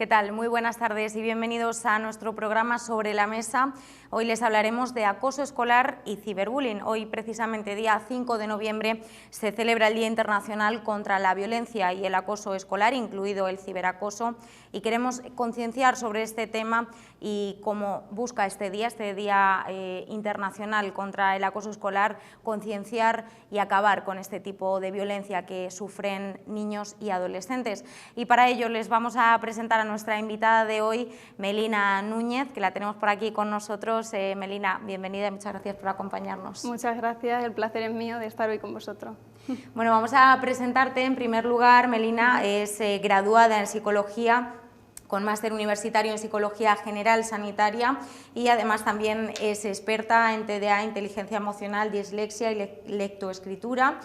¿Qué tal? Muy buenas tardes y bienvenidos a nuestro programa Sobre la Mesa. Hoy les hablaremos de acoso escolar y ciberbullying. Hoy, precisamente día 5 de noviembre, se celebra el Día Internacional contra la Violencia y el Acoso Escolar, incluido el ciberacoso, y queremos concienciar sobre este tema y cómo busca este Día Internacional contra el Acoso Escolar, concienciar y acabar con este tipo de violencia que sufren niños y adolescentes. Y para ello les vamos a presentar a nuestra invitada de hoy, Melina Núñez, que la tenemos por aquí con nosotros. Melina, bienvenida y muchas gracias por acompañarnos. Muchas gracias, el placer es mío de estar hoy con vosotros. Bueno, vamos a presentarte. En primer lugar, Melina es graduada en Psicología con máster universitario en Psicología General Sanitaria y además también es experta en TDA, inteligencia emocional, dislexia y lectoescritura.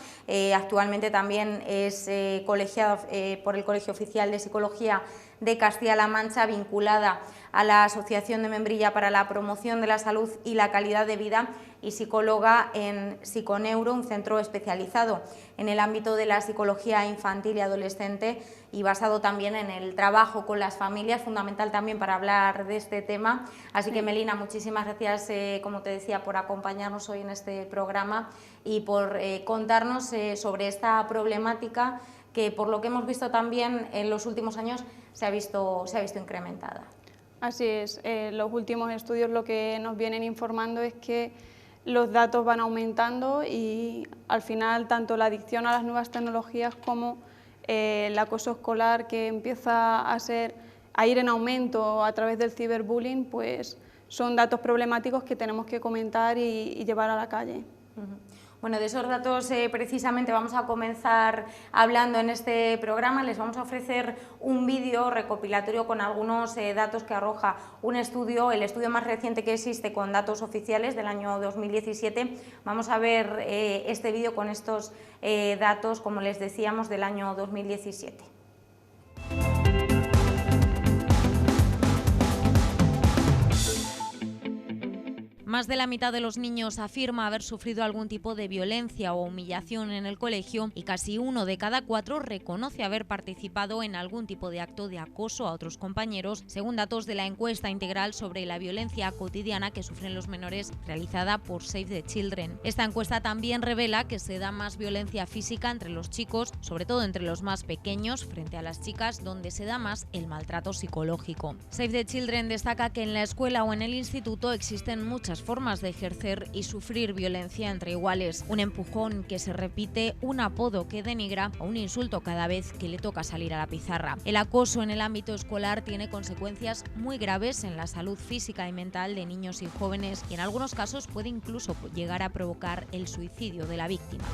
Actualmente también es colegiada por el Colegio Oficial de Psicología de Castilla-La Mancha, vinculada a la Asociación de Membrilla para la Promoción de la Salud y la Calidad de Vida, y psicóloga en Psiconeuro, un centro especializado en el ámbito de la psicología infantil y adolescente y basado también en el trabajo con las familias, fundamental también para hablar de este tema. Así que, Melina, muchísimas gracias, como te decía, por acompañarnos hoy en este programa y por contarnos sobre esta problemática que, por lo que hemos visto también en los últimos años, se ha visto incrementada. Así es, los últimos estudios lo que nos vienen informando es que los datos van aumentando y al final tanto la adicción a las nuevas tecnologías como el acoso escolar, que empieza a ir en aumento a través del ciberbullying, pues son datos problemáticos que tenemos que comentar y llevar a la calle. Bueno, de esos datos precisamente vamos a comenzar hablando en este programa. Les vamos a ofrecer un vídeo recopilatorio con algunos datos que arroja un estudio, el estudio más reciente que existe con datos oficiales del año 2017. Vamos a ver este vídeo con estos datos, como les decíamos, del año 2017. Más de la mitad de los niños afirma haber sufrido algún tipo de violencia o humillación en el colegio y casi 1 de cada 4 reconoce haber participado en algún tipo de acto de acoso a otros compañeros, según datos de la encuesta integral sobre la violencia cotidiana que sufren los menores realizada por Save the Children. Esta encuesta también revela que se da más violencia física entre los chicos, sobre todo entre los más pequeños, frente a las chicas, donde se da más el maltrato psicológico. Save the Children destaca que en la escuela o en el instituto existen muchas formas de ejercer y sufrir violencia entre iguales: un empujón que se repite, un apodo que denigra o un insulto cada vez que le toca salir a la pizarra. El acoso en el ámbito escolar tiene consecuencias muy graves en la salud física y mental de niños y jóvenes y en algunos casos puede incluso llegar a provocar el suicidio de la víctima.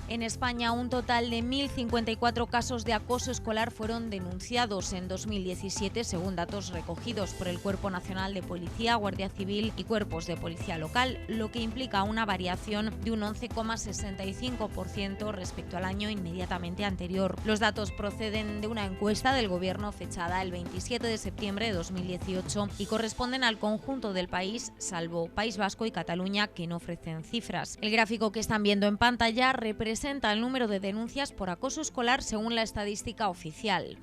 En España, un total de 1.054 casos de acoso escolar fueron denunciados en 2017, según datos recogidos por el Cuerpo Nacional de Policía, Guardia Civil y cuerpos de policía local, lo que implica una variación de un 11,65% respecto al año inmediatamente anterior. Los datos proceden de una encuesta del Gobierno fechada el 27 de septiembre de 2018 y corresponden al conjunto del país, salvo País Vasco y Cataluña, que no ofrecen cifras. El gráfico que están viendo en pantalla representa el número de denuncias por acoso escolar según la estadística oficial.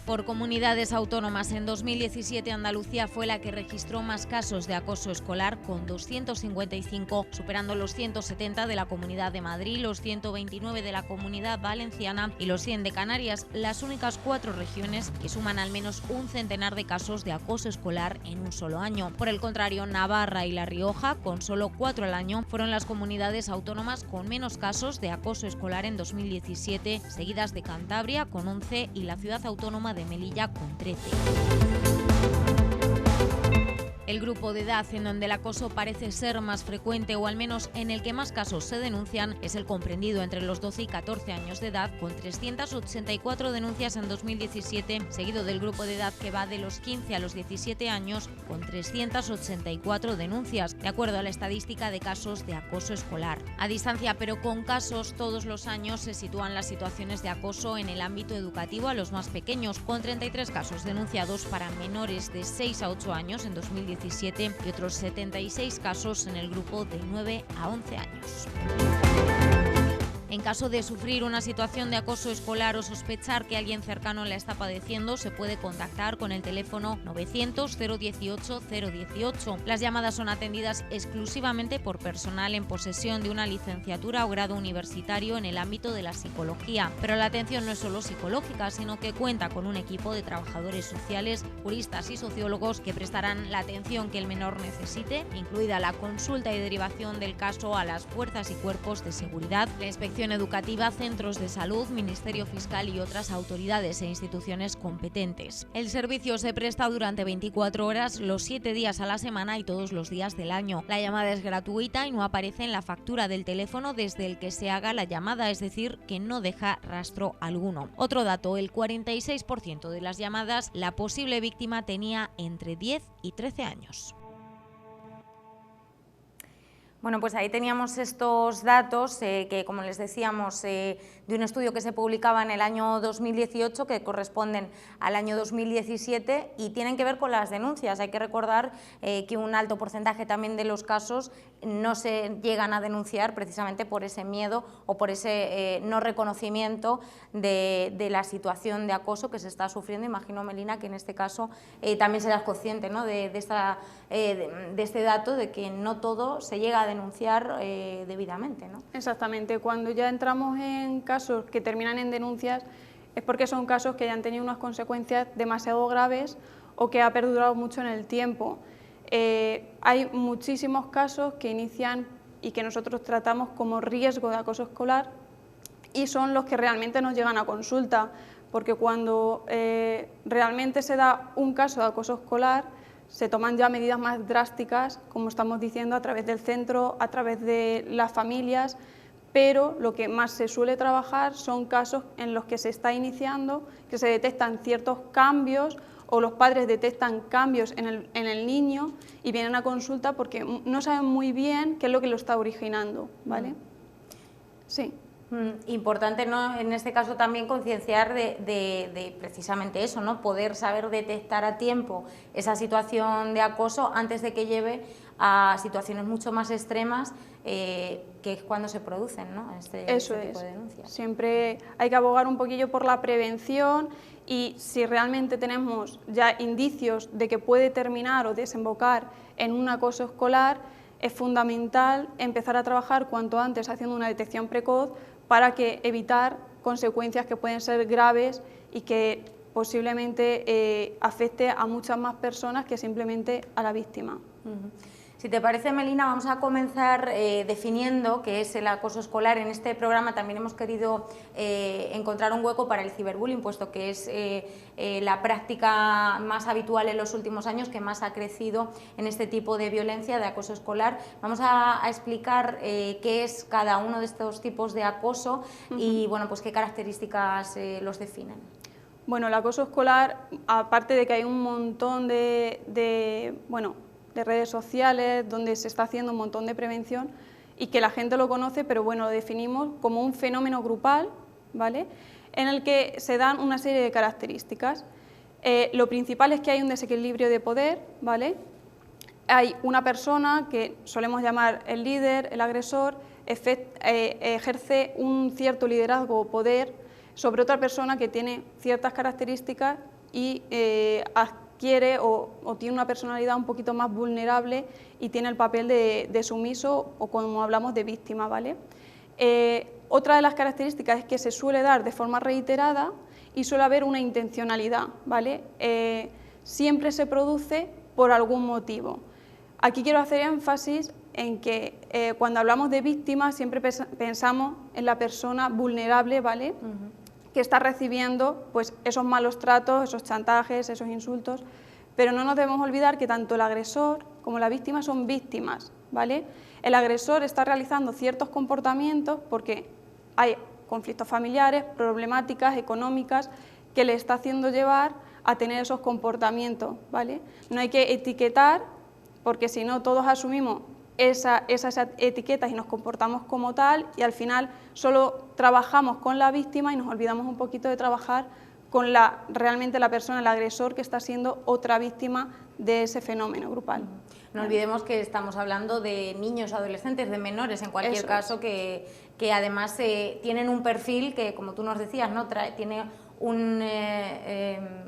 Por comunidades autónomas, en 2017 Andalucía fue la que registró más casos de acoso escolar, con 255, superando los 170 de la Comunidad de Madrid, los 129 de la Comunidad Valenciana y los 100 de Canarias, las únicas 4 regiones que suman al menos un centenar de casos de acoso escolar en un solo año. Por el contrario, Navarra y La Rioja, con solo 4 al año, fueron las comunidades autónomas con menos casos de acoso escolar en 2017, seguidas de Cantabria con 11 y la ciudad autónoma de Melilla con 13. El grupo de edad en donde el acoso parece ser más frecuente, o al menos en el que más casos se denuncian, es el comprendido entre los 12 y 14 años de edad, con 384 denuncias en 2017, seguido del grupo de edad que va de los 15 a los 17 años, con 384 denuncias, de acuerdo a la estadística de casos de acoso escolar. A distancia, pero con casos, todos los años se sitúan las situaciones de acoso en el ámbito educativo a los más pequeños, con 33 casos denunciados para menores de 6 a 8 años en 2017 y otros 76 casos en el grupo de 9 a 11 años. En caso de sufrir una situación de acoso escolar o sospechar que alguien cercano la está padeciendo, se puede contactar con el teléfono 900 018 018. Las llamadas son atendidas exclusivamente por personal en posesión de una licenciatura o grado universitario en el ámbito de la psicología. Pero la atención no es solo psicológica, sino que cuenta con un equipo de trabajadores sociales, juristas y sociólogos que prestarán la atención que el menor necesite, incluida la consulta y derivación del caso a las fuerzas y cuerpos de seguridad, la inspección educativa, centros de salud, Ministerio Fiscal y otras autoridades e instituciones competentes. El servicio se presta durante 24 horas, los 7 días a la semana y todos los días del año. La llamada es gratuita y no aparece en la factura del teléfono desde el que se haga la llamada, es decir, que no deja rastro alguno. Otro dato, el 46% de las llamadas, la posible víctima tenía entre 10 y 13 años. Bueno, pues ahí teníamos estos datos que, como les decíamos, de un estudio que se publicaba en el año 2018, que corresponden al año 2017 y tienen que ver con las denuncias. Hay que recordar que un alto porcentaje también de los casos no se llegan a denunciar precisamente por ese miedo o por ese no reconocimiento de la situación de acoso que se está sufriendo. Imagino, Melina, que en este caso también serás consciente, ¿no?, de este dato, de que no todo se llega a denunciar debidamente, ¿no? Exactamente, cuando ya entramos en casos que terminan en denuncias es porque son casos que ya han tenido unas consecuencias demasiado graves o que ha perdurado mucho en el tiempo. Hay muchísimos casos que inician y que nosotros tratamos como riesgo de acoso escolar y son los que realmente nos llegan a consulta, porque cuando realmente se da un caso de acoso escolar se toman ya medidas más drásticas, como estamos diciendo, a través del centro, a través de las familias, pero lo que más se suele trabajar son casos en los que se está iniciando, que se detectan ciertos cambios o los padres detectan cambios en el niño y vienen a consulta porque no saben muy bien qué es lo que lo está originando, ¿vale? Sí. Importante, ¿no?, en este caso también concienciar de precisamente eso, ¿no?, poder saber detectar a tiempo esa situación de acoso antes de que lleve a situaciones mucho más extremas, que es cuando se producen, ¿no?, este tipo de denuncias. Siempre hay que abogar un poquillo por la prevención y si realmente tenemos ya indicios de que puede terminar o desembocar en un acoso escolar, es fundamental empezar a trabajar cuanto antes haciendo una detección precoz para que evitar consecuencias que pueden ser graves y que posiblemente afecte a muchas más personas que simplemente a la víctima. Si te parece, Melina, vamos a comenzar definiendo qué es el acoso escolar. En este programa también hemos querido encontrar un hueco para el ciberbullying, puesto que es la práctica más habitual en los últimos años, que más ha crecido en este tipo de violencia, de acoso escolar. Vamos a explicar qué es cada uno de estos tipos de acoso y, bueno, pues qué características los definen. Bueno, el acoso escolar, aparte de que hay un montón de redes sociales donde se está haciendo un montón de prevención y que la gente lo conoce, pero bueno, lo definimos como un fenómeno grupal, ¿vale?, en el que se dan una serie de características. Lo principal es que hay un desequilibrio de poder, ¿vale? Hay una persona que solemos llamar el líder, el agresor, ejerce un cierto liderazgo o poder sobre otra persona que tiene ciertas características y adquiere o tiene una personalidad un poquito más vulnerable y tiene el papel de sumiso o, como hablamos, de víctima, ¿vale? Otra de las características es que se suele dar de forma reiterada y suele haber una intencionalidad, ¿vale? Siempre se produce por algún motivo. Aquí quiero hacer énfasis en que cuando hablamos de víctima siempre pensamos en la persona vulnerable, ¿vale?, que está recibiendo pues esos malos tratos, esos chantajes, esos insultos, pero no nos debemos olvidar que tanto el agresor como la víctima son víctimas, ¿vale? El agresor está realizando ciertos comportamientos porque hay conflictos familiares, problemáticas económicas que le está haciendo llevar a tener esos comportamientos, ¿vale? No hay que etiquetar porque si no todos asumimos esas etiquetas y nos comportamos como tal y al final solo trabajamos con la víctima y nos olvidamos un poquito de trabajar con realmente la persona, el agresor, que está siendo otra víctima de ese fenómeno grupal. No olvidemos que estamos hablando de niños, adolescentes, de menores en cualquier caso, que además tienen un perfil que, como tú nos decías, ¿no? Tiene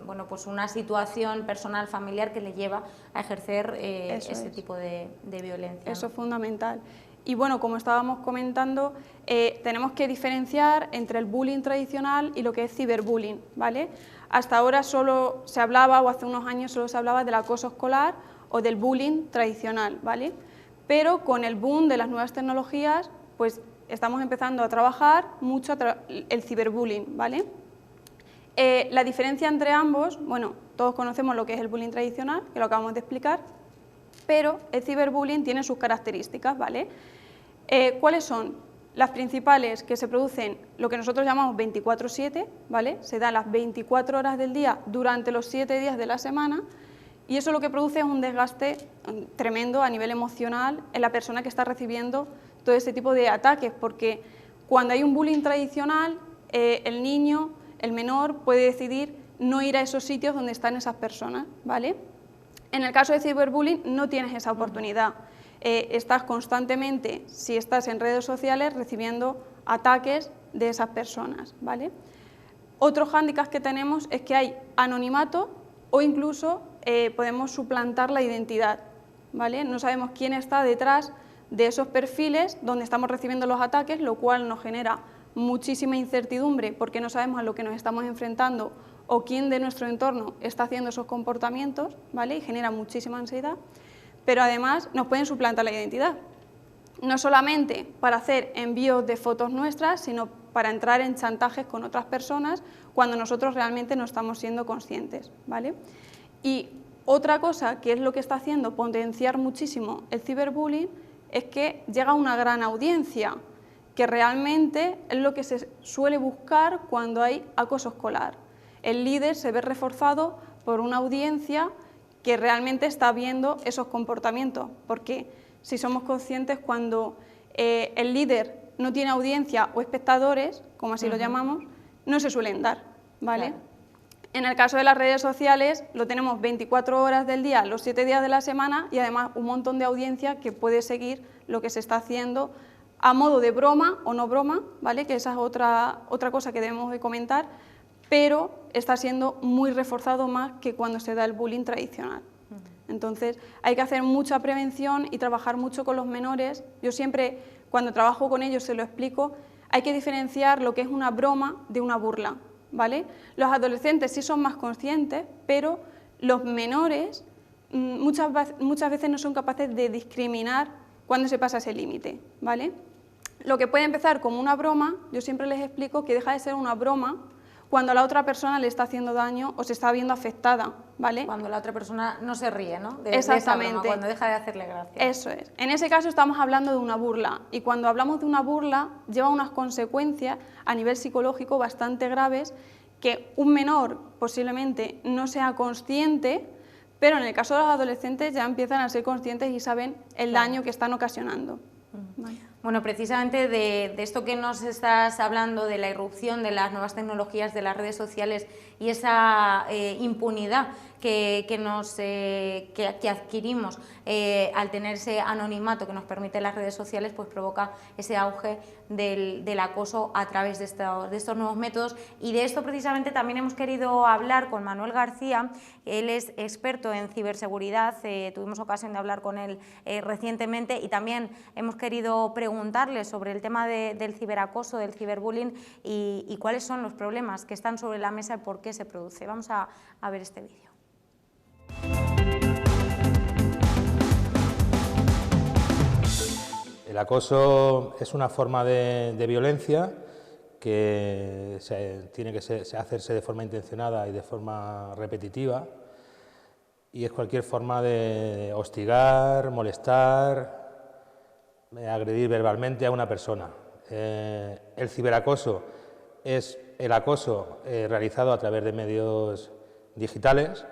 bueno, pues una situación personal, familiar, que le lleva a ejercer ese tipo de violencia. Eso es fundamental. Y bueno, como estábamos comentando, tenemos que diferenciar entre el bullying tradicional y lo que es ciberbullying, ¿vale? Hasta ahora solo se hablaba, o hace unos años solo se hablaba del acoso escolar o del bullying tradicional, ¿vale? Pero con el boom de las nuevas tecnologías, pues estamos empezando a trabajar mucho el ciberbullying, ¿vale? La diferencia entre ambos, bueno, todos conocemos lo que es el bullying tradicional, que lo acabamos de explicar, pero el ciberbullying tiene sus características, ¿vale? ¿Cuáles son? Las principales, que se producen lo que nosotros llamamos 24/7, ¿vale? Se da las 24 horas del día durante los 7 días de la semana, y eso lo que produce es un desgaste tremendo a nivel emocional en la persona que está recibiendo todo ese tipo de ataques, porque cuando hay un bullying tradicional, el niño, el menor, puede decidir no ir a esos sitios donde están esas personas, ¿vale? En el caso de ciberbullying no tienes esa oportunidad. Estás constantemente, si estás en redes sociales, recibiendo ataques de esas personas, ¿vale? Otro hándicap que tenemos es que hay anonimato o incluso podemos suplantar la identidad, ¿vale? No sabemos quién está detrás de esos perfiles donde estamos recibiendo los ataques, lo cual nos genera muchísima incertidumbre porque no sabemos a lo que nos estamos enfrentando o quién de nuestro entorno está haciendo esos comportamientos, ¿vale? Y genera muchísima ansiedad, pero además nos pueden suplantar la identidad, no solamente para hacer envíos de fotos nuestras, sino para entrar en chantajes con otras personas cuando nosotros realmente no estamos siendo conscientes, ¿vale? Y otra cosa que es lo que está haciendo potenciar muchísimo el ciberbullying es que llega a una gran audiencia, que realmente es lo que se suele buscar cuando hay acoso escolar. El líder se ve reforzado por una audiencia que realmente está viendo esos comportamientos, porque si somos conscientes, cuando el líder no tiene audiencia o espectadores, como así lo llamamos, no se suelen dar, ¿vale? Claro. En el caso de las redes sociales lo tenemos 24 horas del día, los 7 días de la semana, y además un montón de audiencia que puede seguir lo que se está haciendo a modo de broma o no broma, ¿vale? Que esa es otra cosa que debemos de comentar, pero está siendo muy reforzado más que cuando se da el bullying tradicional. Entonces hay que hacer mucha prevención y trabajar mucho con los menores. Yo siempre, cuando trabajo con ellos, se lo explico, hay que diferenciar lo que es una broma de una burla, ¿vale? Los adolescentes sí son más conscientes, pero los menores muchas veces no son capaces de discriminar cuando se pasa ese límite, ¿vale? Lo que puede empezar como una broma, yo siempre les explico que deja de ser una broma cuando a la otra persona le está haciendo daño o se está viendo afectada, ¿vale? Cuando la otra persona no se ríe, ¿no? Exactamente. De esa broma, cuando deja de hacerle gracia. Eso es. En ese caso estamos hablando de una burla, y cuando hablamos de una burla lleva unas consecuencias a nivel psicológico bastante graves que un menor posiblemente no sea consciente, pero en el caso de los adolescentes ya empiezan a ser conscientes y saben el daño que están ocasionando. Vale. Bueno, precisamente de esto que nos estás hablando, de la irrupción de las nuevas tecnologías, de las redes sociales y esa impunidad que adquirimos al tener ese anonimato que nos permite las redes sociales, pues provoca ese auge del acoso a través de estos nuevos métodos. Y de esto precisamente también hemos querido hablar con Manuel García. Él es experto en ciberseguridad, tuvimos ocasión de hablar con él recientemente, y también hemos querido preguntarle sobre el tema del ciberacoso, del ciberbullying, y cuáles son los problemas que están sobre la mesa y por qué se produce. Vamos a ver este vídeo. El acoso es una forma de violencia que tiene que hacerse de forma intencionada y de forma repetitiva, y es cualquier forma de hostigar, molestar, agredir verbalmente a una persona. El ciberacoso es el acoso realizado a través de medios digitales,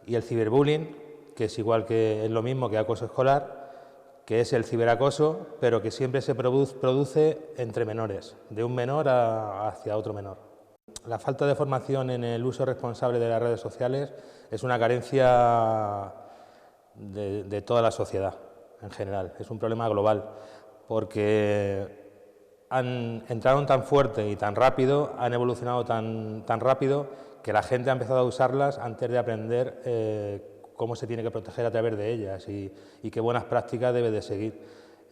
y el ciberbullying, que es igual, que es lo mismo que acoso escolar, que es el ciberacoso, pero que siempre se produce entre menores, de un menor hacia otro menor. La falta de formación en el uso responsable de las redes sociales es una carencia de toda la sociedad en general, es un problema global, porque entraron tan fuerte y tan rápido, han evolucionado tan rápido, que la gente ha empezado a usarlas antes de aprender cómo se tiene que proteger a través de ellas y qué buenas prácticas debe de seguir.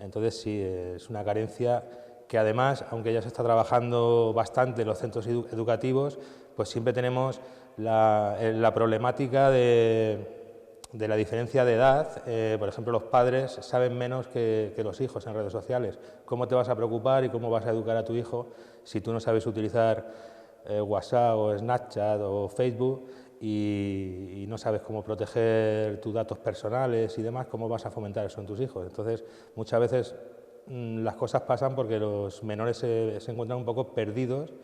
Entonces sí, es una carencia que además, aunque ya se está trabajando bastante en los centros educativos, pues siempre tenemos la problemática de la diferencia de edad. Por ejemplo, los padres saben menos que los hijos en redes sociales. ¿Cómo te vas a preocupar y cómo vas a educar a tu hijo si tú no sabes utilizar WhatsApp o Snapchat o Facebook y no sabes cómo proteger tus datos personales y demás? ¿Cómo vas a fomentar eso en tus hijos? Entonces, muchas veces las cosas pasan porque los menores se encuentran un poco perdidos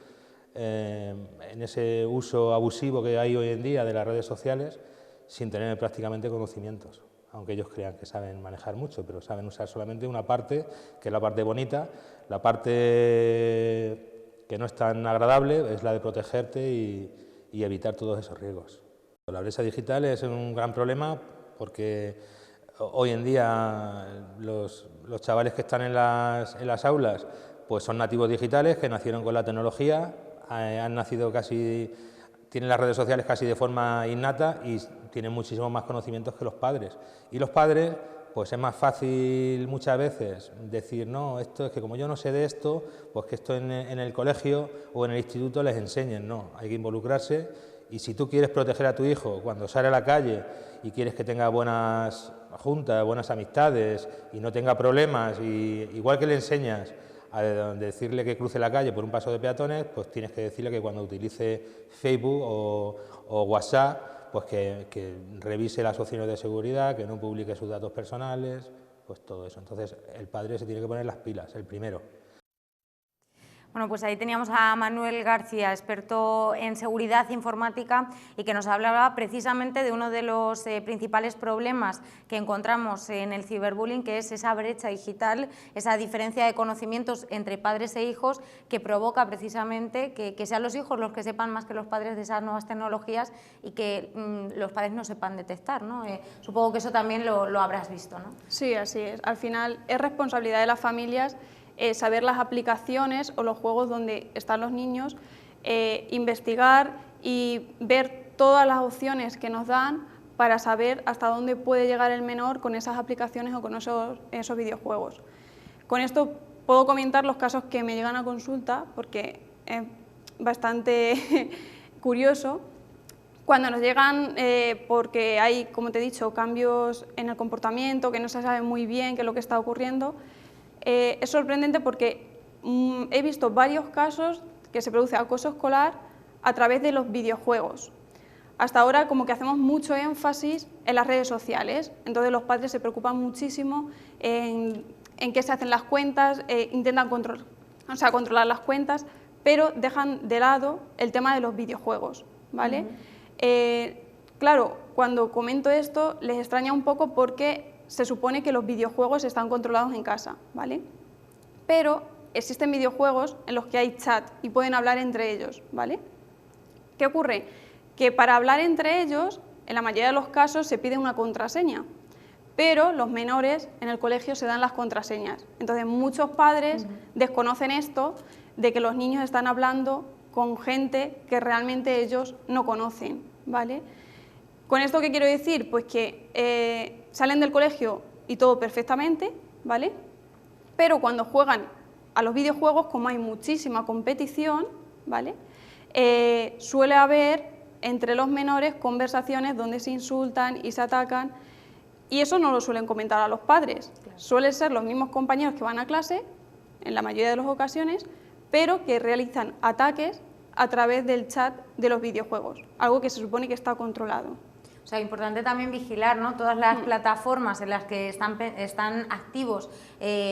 en ese uso abusivo que hay hoy en día de las redes sociales, sin tener prácticamente conocimientos, aunque ellos crean que saben manejar mucho, pero saben usar solamente una parte, que es la parte bonita. La parte que no es tan agradable es la de protegerte y evitar todos esos riesgos. La brecha digital es un gran problema porque hoy en día los chavales que están en las aulas pues son nativos digitales, que nacieron con la tecnología, han nacido tienen las redes sociales casi de forma innata y tienen muchísimos más conocimientos que los padres. Y los padres, pues es más fácil muchas veces decir, no, esto es que como yo no sé de esto, pues que esto en el colegio o en el instituto les enseñen. No, hay que involucrarse, y si tú quieres proteger a tu hijo cuando sale a la calle y quieres que tenga buenas juntas, buenas amistades y no tenga problemas, y igual que le enseñas a decirle que cruce la calle por un paso de peatones, pues tienes que decirle que cuando utilice Facebook o WhatsApp, pues que revise las opciones de seguridad, que no publique sus datos personales, pues todo eso. Entonces el padre se tiene que poner las pilas, el primero. Bueno, pues ahí teníamos a Manuel García, experto en seguridad informática, y que nos hablaba precisamente de uno de los principales problemas que encontramos en el ciberbullying, que es esa brecha digital, esa diferencia de conocimientos entre padres e hijos, que provoca precisamente que sean los hijos los que sepan más que los padres de esas nuevas tecnologías y que los padres no sepan detectar, ¿no? Supongo que eso también lo habrás visto, ¿no? Sí, así es. Al final es responsabilidad de las familias saber las aplicaciones o los juegos donde están los niños, investigar y ver todas las opciones que nos dan para saber hasta dónde puede llegar el menor con esas aplicaciones o con esos videojuegos. Con esto puedo comentar los casos que me llegan a consulta, porque es bastante curioso. Cuando nos llegan porque hay, como te he dicho, cambios en el comportamiento, que no se sabe muy bien qué es lo que está ocurriendo, es sorprendente porque he visto varios casos que se produce acoso escolar a través de los videojuegos. Hasta ahora como que hacemos mucho énfasis en las redes sociales, entonces los padres se preocupan muchísimo en qué se hacen las cuentas, intentan controlar las cuentas, pero dejan de lado el tema de los videojuegos, ¿vale? Claro, cuando comento esto les extraña un poco porque se supone que los videojuegos están controlados en casa, ¿vale? Pero existen videojuegos en los que hay chat y pueden hablar entre ellos, ¿vale? ¿Qué ocurre? Que para hablar entre ellos, en la mayoría de los casos se pide una contraseña, pero los menores en el colegio se dan las contraseñas. Entonces muchos padres desconocen esto de que los niños están hablando con gente que realmente ellos no conocen, ¿vale? ¿Con esto qué quiero decir? Pues que salen del colegio y todo perfectamente, ¿vale? Pero cuando juegan a los videojuegos, como hay muchísima competición, ¿vale? Suele haber entre los menores conversaciones donde se insultan y se atacan, y eso no lo suelen comentar a los padres. Claro. Suelen ser los mismos compañeros que van a clase, en la mayoría de las ocasiones, pero que realizan ataques a través del chat de los videojuegos, algo que se supone que está controlado. O sea, importante también vigilar, ¿no?, todas las plataformas en las que están activos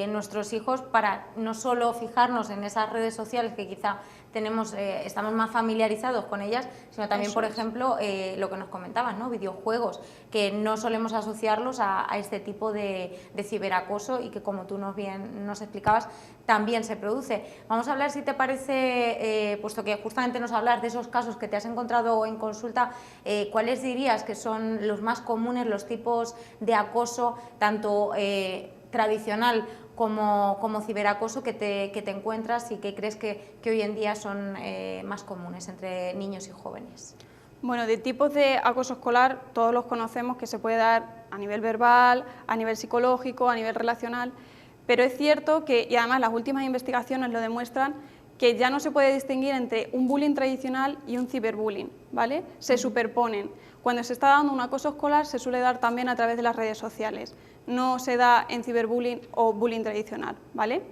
nuestros hijos, para no solo fijarnos en esas redes sociales que quizá estamos más familiarizados con ellas, sino también, por ejemplo, lo que nos comentabas, ¿no? Videojuegos, que no solemos asociarlos a este tipo de ciberacoso y que, como tú nos explicabas, también se produce. Vamos a hablar, si te parece, puesto que justamente nos hablas de esos casos que te has encontrado en consulta, ¿cuáles dirías que son los más comunes, los tipos de acoso, tanto tradicional como ciberacoso, que te encuentras y que crees que hoy en día son más comunes entre niños y jóvenes? Bueno, de tipos de acoso escolar todos los conocemos, que se puede dar a nivel verbal, a nivel psicológico, a nivel relacional, pero es cierto que, y además las últimas investigaciones lo demuestran, que ya no se puede distinguir entre un bullying tradicional y un ciberbullying, ¿vale? Se superponen. Cuando se está dando un acoso escolar se suele dar también a través de las redes sociales, no se da en ciberbullying o bullying tradicional, ¿vale?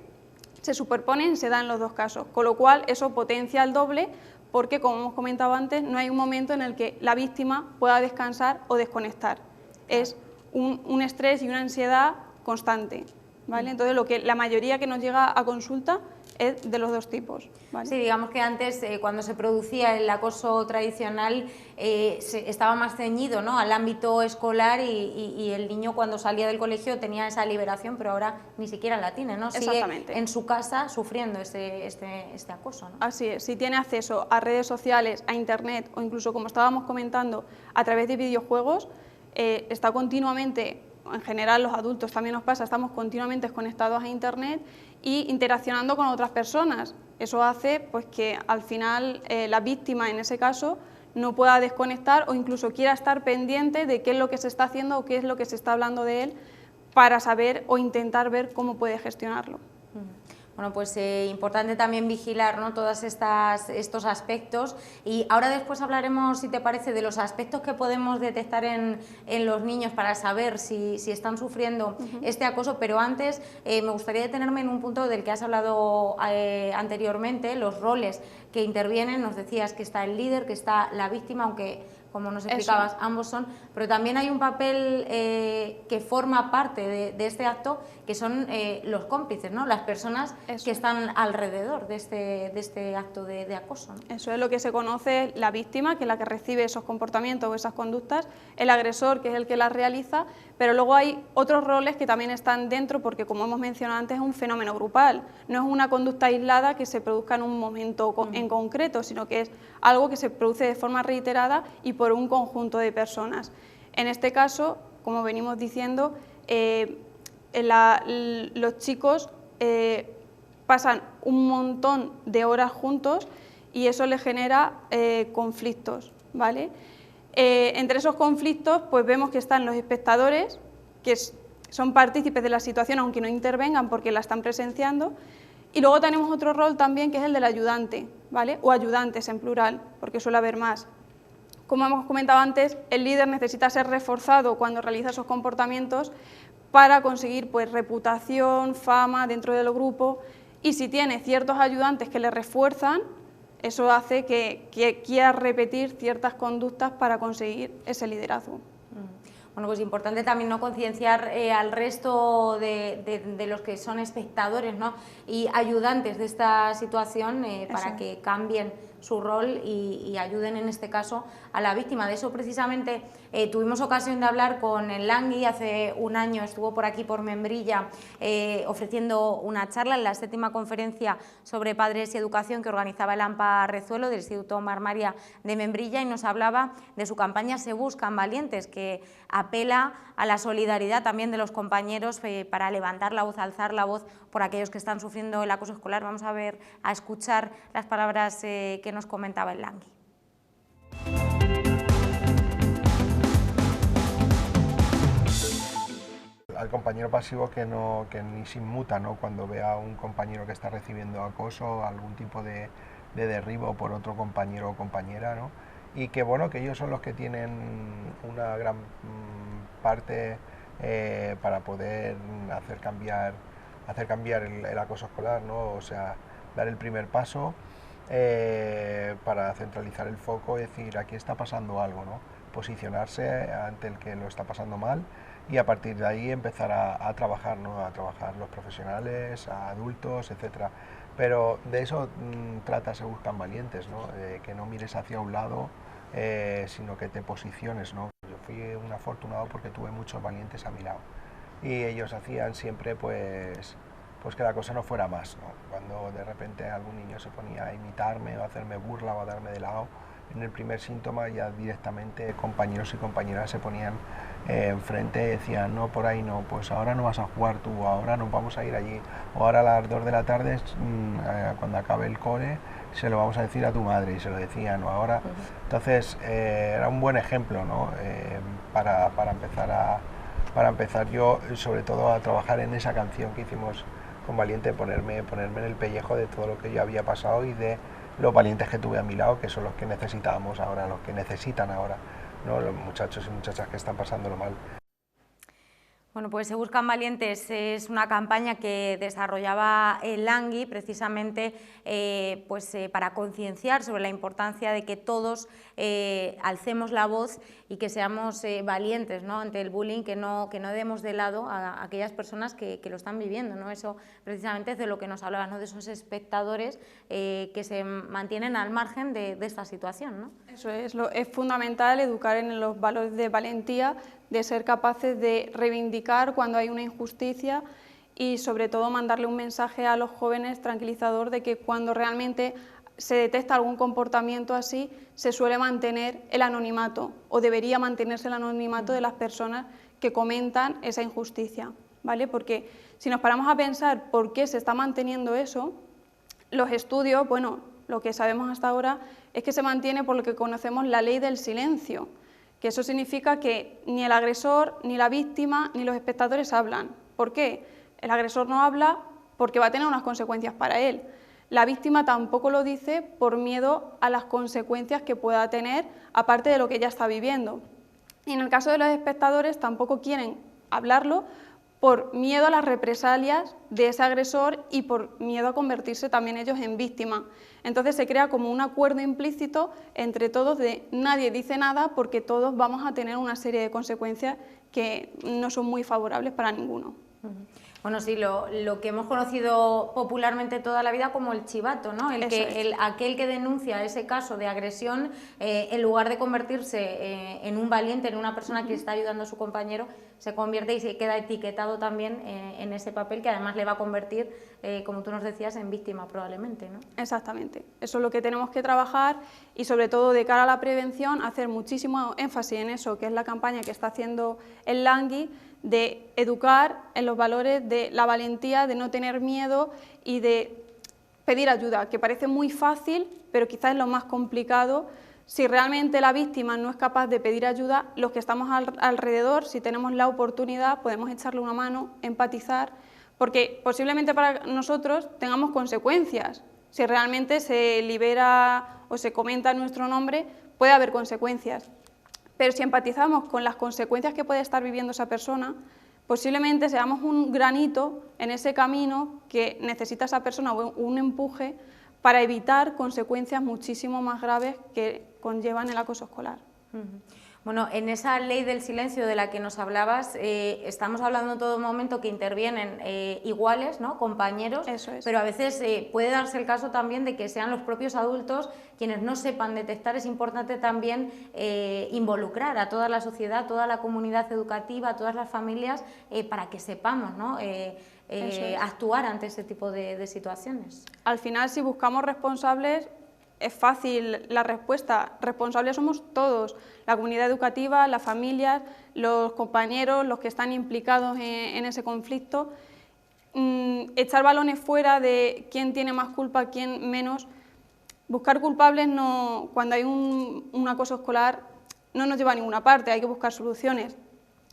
Se superponen, se da en los dos casos, con lo cual eso potencia al doble, porque, como hemos comentado antes, no hay un momento en el que la víctima pueda descansar o desconectar. Es un estrés y una ansiedad constante, ¿vale? Entonces, la mayoría que nos llega a consulta es de los dos tipos, ¿vale? Sí, digamos que antes, cuando se producía el acoso tradicional, estaba más ceñido, ¿no?, al ámbito escolar y el niño, cuando salía del colegio, tenía esa liberación, pero ahora ni siquiera la tiene, ¿no? Sigue en su casa sufriendo este acoso, ¿no? Así es, si tiene acceso a redes sociales, a internet o incluso, como estábamos comentando, a través de videojuegos, está continuamente, en general los adultos también nos pasa, estamos continuamente conectados a internet y interaccionando con otras personas. Eso hace, pues, que al final la víctima, en ese caso, no pueda desconectar o incluso quiera estar pendiente de qué es lo que se está haciendo o qué es lo que se está hablando de él, para saber o intentar ver cómo puede gestionarlo. Bueno, pues importante también vigilar, ¿no?, todos estos aspectos, y ahora después hablaremos, si te parece, de los aspectos que podemos detectar en los niños para saber si están sufriendo este acoso, pero antes me gustaría detenerme en un punto del que has hablado anteriormente, los roles que intervienen. Nos decías que está el líder, que está la víctima, aunque, como nos explicabas, ambos son, pero también hay un papel que forma parte de este acto, que son los cómplices, ¿no?, las personas que están alrededor de este acto de acoso, ¿no? Eso es lo que se conoce, la víctima, que es la que recibe esos comportamientos o esas conductas, el agresor, que es el que las realiza, pero luego hay otros roles que también están dentro, porque, como hemos mencionado antes, es un fenómeno grupal, no es una conducta aislada que se produzca en un momento en concreto, sino que es algo que se produce de forma reiterada y por un conjunto de personas. En este caso, como venimos diciendo, los chicos pasan un montón de horas juntos y eso les genera conflictos, ¿vale? Entre esos conflictos, pues vemos que están los espectadores, que son partícipes de la situación aunque no intervengan porque la están presenciando, y luego tenemos otro rol también, que es el del ayudante, ¿vale?, o ayudantes en plural, porque suele haber más. Como hemos comentado antes, el líder necesita ser reforzado cuando realiza esos comportamientos para conseguir, pues, reputación, fama dentro del grupo, y si tiene ciertos ayudantes que le refuerzan, eso hace que quiera repetir ciertas conductas para conseguir ese liderazgo. Bueno, pues importante también, ¿no?, concienciar al resto de los que son espectadores, ¿no?, y ayudantes de esta situación, para que cambien su rol y ayuden, en este caso, a la víctima. De eso, precisamente, tuvimos ocasión de hablar con el Langui. Hace un año estuvo por aquí, por Membrilla, ofreciendo una charla en la 7ª conferencia sobre padres y educación que organizaba el AMPA Rezuelo del Instituto Mar Maria de Membrilla, y nos hablaba de su campaña Se Buscan Valientes, que apela a la solidaridad también de los compañeros para levantar la voz, alzar la voz por aquellos que están sufriendo el acoso escolar. Vamos a escuchar las palabras que nos comentaba el Langui. Al compañero pasivo que ni se inmuta, ¿no?, cuando ve a un compañero que está recibiendo acoso, algún tipo de derribo por otro compañero o compañera, ¿no?, y que, bueno, que ellos son los que tienen una gran parte para poder hacer cambiar el acoso escolar, ¿no?, o sea, dar el primer paso para centralizar el foco y decir, aquí está pasando algo, ¿no?, posicionarse ante el que lo está pasando mal, y a partir de ahí empezar a trabajar, ¿no?, a trabajar los profesionales, a adultos, etcétera. pero de eso trata Se Buscan Valientes, ¿no? Que no mires hacia un lado, sino que te posiciones, ¿no? Yo fui un afortunado porque tuve muchos valientes a mi lado y ellos hacían siempre pues que la cosa no fuera más, ¿no? Cuando de repente algún niño se ponía a imitarme o a hacerme burla o a darme de lado, en el primer síntoma ya directamente compañeros y compañeras se ponían enfrente y decían, no, por ahí no, pues ahora no vas a jugar tú, ahora no vamos a ir allí, o ahora a las 2 de la tarde, cuando acabe el cole, se lo vamos a decir a tu madre, y se lo decían, o ahora. Entonces, era un buen ejemplo, ¿no? Para empezar yo, sobre todo, a trabajar en esa canción que hicimos con Valiente, ponerme en el pellejo de todo lo que yo había pasado y de los valientes que tuve a mi lado, que son los que necesitábamos ahora, los que necesitan ahora, ¿no? Los muchachos y muchachas que están pasándolo mal. Bueno, pues Se Buscan Valientes es una campaña que desarrollaba el Langui precisamente para concienciar sobre la importancia de que todos alcemos la voz y que seamos valientes, ¿no?, ante el bullying, que no demos de lado a aquellas personas que lo están viviendo, ¿no? Eso precisamente es de lo que nos hablabas, ¿no?, de esos espectadores que se mantienen al margen de esta situación, ¿no? Eso es fundamental educar en los valores de valentía, de ser capaces de reivindicar cuando hay una injusticia y sobre todo mandarle un mensaje a los jóvenes tranquilizador de que cuando realmente se detecta algún comportamiento así se suele mantener el anonimato o debería mantenerse el anonimato de las personas que comentan esa injusticia, ¿vale? Porque si nos paramos a pensar por qué se está manteniendo eso, los estudios, bueno, lo que sabemos hasta ahora es que se mantiene por lo que conocemos la ley del silencio, que eso significa que ni el agresor, ni la víctima, ni los espectadores hablan. ¿Por qué? El agresor no habla porque va a tener unas consecuencias para él. La víctima tampoco lo dice por miedo a las consecuencias que pueda tener, aparte de lo que ya está viviendo. Y en el caso de los espectadores tampoco quieren hablarlo por miedo a las represalias de ese agresor y por miedo a convertirse también ellos en víctimas. Entonces se crea como un acuerdo implícito entre todos de nadie dice nada porque todos vamos a tener una serie de consecuencias que no son muy favorables para ninguno. Bueno, sí, lo que hemos conocido popularmente toda la vida como el chivato, ¿no? Aquel que denuncia ese caso de agresión, en lugar de convertirse en un valiente, en una persona que está ayudando a su compañero, se convierte y se queda etiquetado también en ese papel que además le va a convertir, como tú nos decías, en víctima probablemente, ¿no? Exactamente, eso es lo que tenemos que trabajar y sobre todo de cara a la prevención hacer muchísimo énfasis en eso, que es la campaña que está haciendo el Langui, de educar en los valores de la valentía, de no tener miedo y de pedir ayuda, que parece muy fácil, pero quizás es lo más complicado. Si realmente la víctima no es capaz de pedir ayuda, los que estamos alrededor, si tenemos la oportunidad, podemos echarle una mano, empatizar, porque posiblemente para nosotros tengamos consecuencias. Si realmente se libera o se comenta nuestro nombre, puede haber consecuencias. Pero si empatizamos con las consecuencias que puede estar viviendo esa persona, posiblemente seamos un granito en ese camino que necesita esa persona, un empuje para evitar consecuencias muchísimo más graves que conllevan el acoso escolar. Bueno, en esa ley del silencio de la que nos hablabas, estamos hablando en todo momento que intervienen iguales, ¿no?, compañeros, Eso es. Pero a veces puede darse el caso también de que sean los propios adultos quienes no sepan detectar. Es importante también involucrar a toda la sociedad, a toda la comunidad educativa, a todas las familias, para que sepamos, ¿no?, actuar ante ese tipo de situaciones. Al final, si buscamos responsables, es fácil la respuesta. Responsables somos todos, la comunidad educativa, las familias, los compañeros, los que están implicados en ese conflicto. Echar balones fuera de quién tiene más culpa, quién menos. Buscar culpables no, cuando hay un acoso escolar no nos lleva a ninguna parte, hay que buscar soluciones.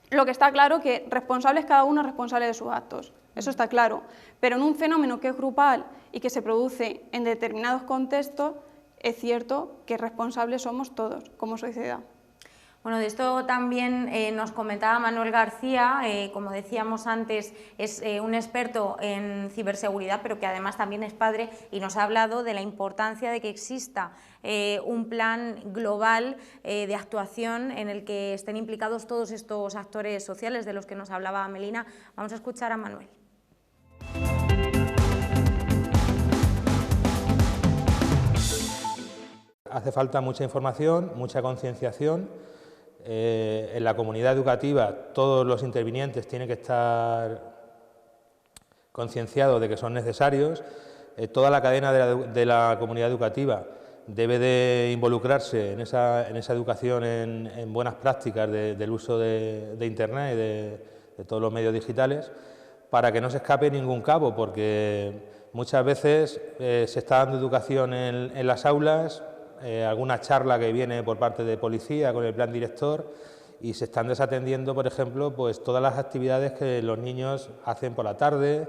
Lo que está claro es que responsables, cada uno es responsable de sus actos, eso está claro, pero en un fenómeno que es grupal y que se produce en determinados contextos, es cierto que responsables somos todos como sociedad. Bueno, de esto también nos comentaba Manuel García, como decíamos antes, es un experto en ciberseguridad, pero que además también es padre, y nos ha hablado de la importancia de que exista un plan global de actuación en el que estén implicados todos estos actores sociales de los que nos hablaba Melina. Vamos a escuchar a Manuel. hace falta mucha información, mucha concienciación. En la comunidad educativa todos los intervinientes tienen que estar concienciados de que son necesarios. Toda la cadena de la comunidad educativa debe de involucrarse en esa educación en buenas prácticas del uso de Internet y de todos los medios digitales, para que no se escape ningún cabo, porque muchas veces se está dando educación en las aulas, alguna charla que viene por parte de policía con el plan director, y se están desatendiendo, por ejemplo, pues todas las actividades que los niños hacen por la tarde,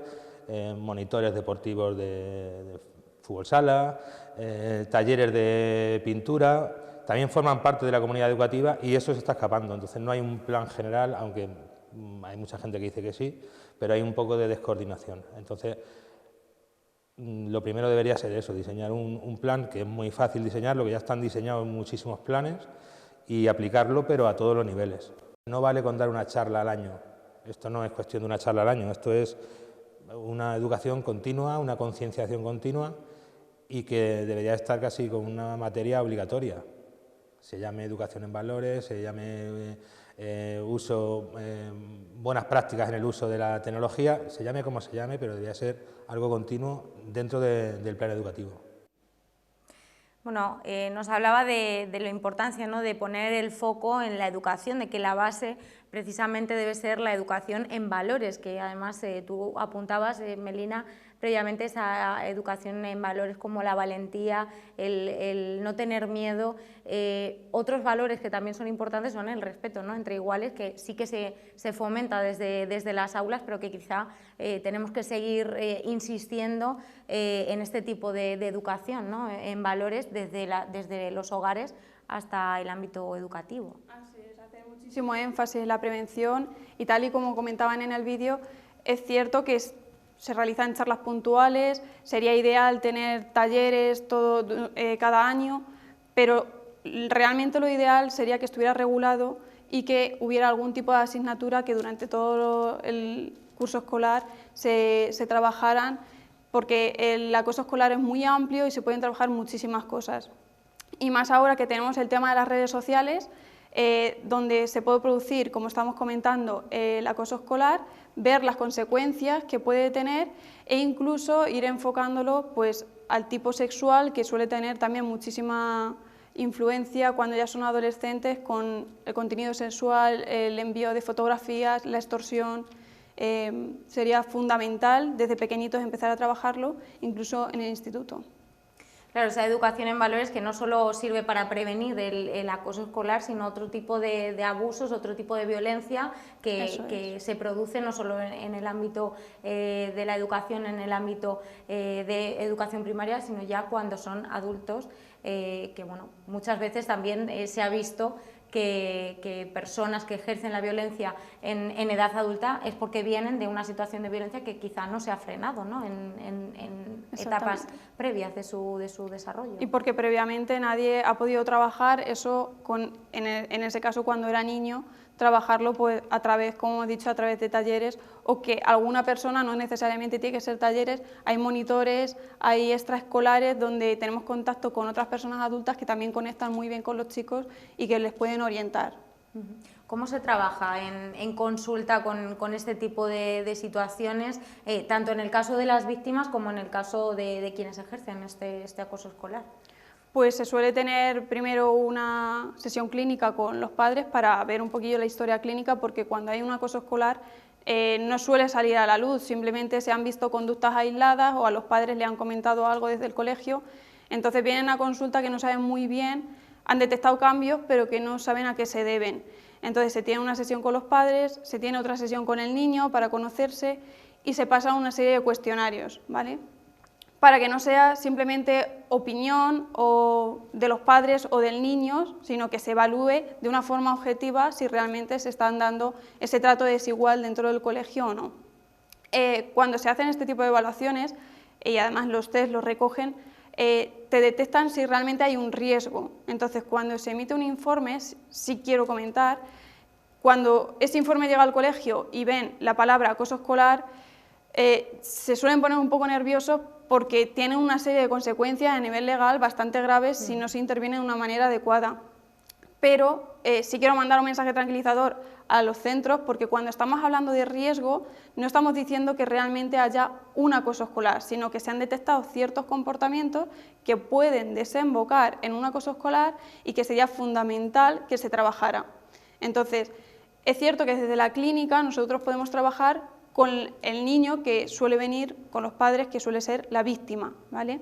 monitores deportivos de fútbol sala, talleres de pintura, también forman parte de la comunidad educativa y eso se está escapando. Entonces no hay un plan general, aunque hay mucha gente que dice que sí, pero hay un poco de descoordinación. Entonces, lo primero debería ser eso, diseñar un plan, que es muy fácil diseñarlo, que ya están diseñados muchísimos planes, y aplicarlo, pero a todos los niveles. No vale con dar una charla al año, esto no es cuestión de una charla al año, esto es una educación continua, una concienciación continua, y que debería estar casi como una materia obligatoria. Se llame educación en valores, se llame buenas prácticas en el uso de la tecnología, se llame como se llame, pero debería ser algo continuo dentro del plan educativo. Bueno, nos hablaba de la importancia, ¿no?, de poner el foco en la educación, de que la base precisamente debe ser la educación en valores, que además tú apuntabas, Melina, previamente esa educación en valores como la valentía, el no tener miedo. Otros valores que también son importantes son el respeto, ¿no?, entre iguales, que sí que se fomenta desde las aulas, pero que quizá tenemos que seguir insistiendo en este tipo de educación, ¿no?, en valores desde los hogares hasta el ámbito educativo. Así es, hacer muchísimo énfasis en la prevención y tal y como comentaban en el vídeo, es cierto que se realizan charlas puntuales, sería ideal tener talleres cada año, pero realmente lo ideal sería que estuviera regulado y que hubiera algún tipo de asignatura que durante todo el curso escolar se trabajaran, porque el acoso escolar es muy amplio y se pueden trabajar muchísimas cosas. Y más ahora que tenemos el tema de las redes sociales, donde se puede producir, como estamos comentando, el acoso escolar, ver las consecuencias que puede tener e incluso ir enfocándolo pues, al tipo sexual, que suele tener también muchísima influencia cuando ya son adolescentes con el contenido sexual, el envío de fotografías, la extorsión. Sería fundamental desde pequeñitos empezar a trabajarlo, incluso en el instituto. Claro, esa educación en valores que no solo sirve para prevenir el acoso escolar, sino otro tipo de abusos, otro tipo de violencia que se produce no solo en el ámbito de la educación, en el ámbito de educación primaria, sino ya cuando son adultos, que bueno, muchas veces también se ha visto que personas que ejercen la violencia en edad adulta es porque vienen de una situación de violencia que quizá no se ha frenado, ¿no?, en etapas previas de su desarrollo. Y porque previamente nadie ha podido trabajar eso, en ese caso cuando era niño, trabajarlo pues, a través, como he dicho, a través de talleres, o que alguna persona, no necesariamente tiene que ser talleres, hay monitores, hay extraescolares donde tenemos contacto con otras personas adultas que también conectan muy bien con los chicos y que les pueden orientar. ¿Cómo se trabaja en consulta con este tipo de situaciones, tanto en el caso de las víctimas como en el caso de quienes ejercen este acoso escolar? Pues se suele tener primero una sesión clínica con los padres para ver un poquillo la historia clínica, porque cuando hay un acoso escolar no suele salir a la luz, simplemente se han visto conductas aisladas o a los padres le han comentado algo desde el colegio, entonces vienen a consulta que no saben muy bien, han detectado cambios pero que no saben a qué se deben. Entonces se tiene una sesión con los padres, se tiene otra sesión con el niño para conocerse y se pasa una serie de cuestionarios, ¿vale?, para que no sea simplemente opinión o de los padres o del niño, sino que se evalúe de una forma objetiva si realmente se están dando ese trato desigual dentro del colegio o no. Cuando se hacen este tipo de evaluaciones, y además los test los recogen, te detectan si realmente hay un riesgo. Entonces, cuando se emite un informe, sí quiero comentar, cuando ese informe llega al colegio y ven la palabra acoso escolar, se suelen poner un poco nerviosos porque tienen una serie de consecuencias a nivel legal bastante graves si no se interviene de una manera adecuada. Pero sí quiero mandar un mensaje tranquilizador a los centros, porque cuando estamos hablando de riesgo no estamos diciendo que realmente haya un acoso escolar, sino que se han detectado ciertos comportamientos que pueden desembocar en un acoso escolar y que sería fundamental que se trabajara. Entonces, es cierto que desde la clínica nosotros podemos trabajar con el niño que suele venir, con los padres que suele ser la víctima, ¿vale?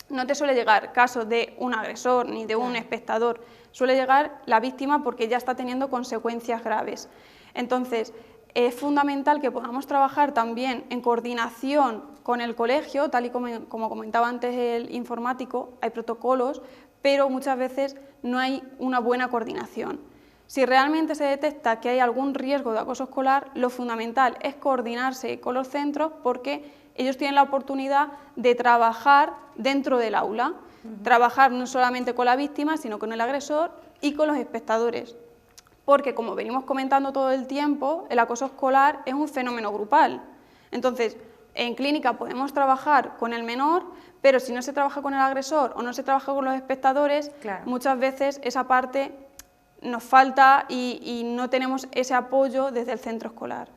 No te suele llegar caso de un agresor ni de un espectador, suele llegar la víctima porque ya está teniendo consecuencias graves. Entonces, es fundamental que podamos trabajar también en coordinación con el colegio, tal y como comentaba antes el informático, hay protocolos, pero muchas veces no hay una buena coordinación. Si realmente se detecta que hay algún riesgo de acoso escolar, lo fundamental es coordinarse con los centros porque ellos tienen la oportunidad de trabajar dentro del aula, trabajar no solamente con la víctima, sino con el agresor y con los espectadores. Porque, como venimos comentando todo el tiempo, el acoso escolar es un fenómeno grupal. Entonces, en clínica podemos trabajar con el menor, pero si no se trabaja con el agresor o no se trabaja con los espectadores, muchas veces esa parte nos falta y no tenemos ese apoyo desde el centro escolar.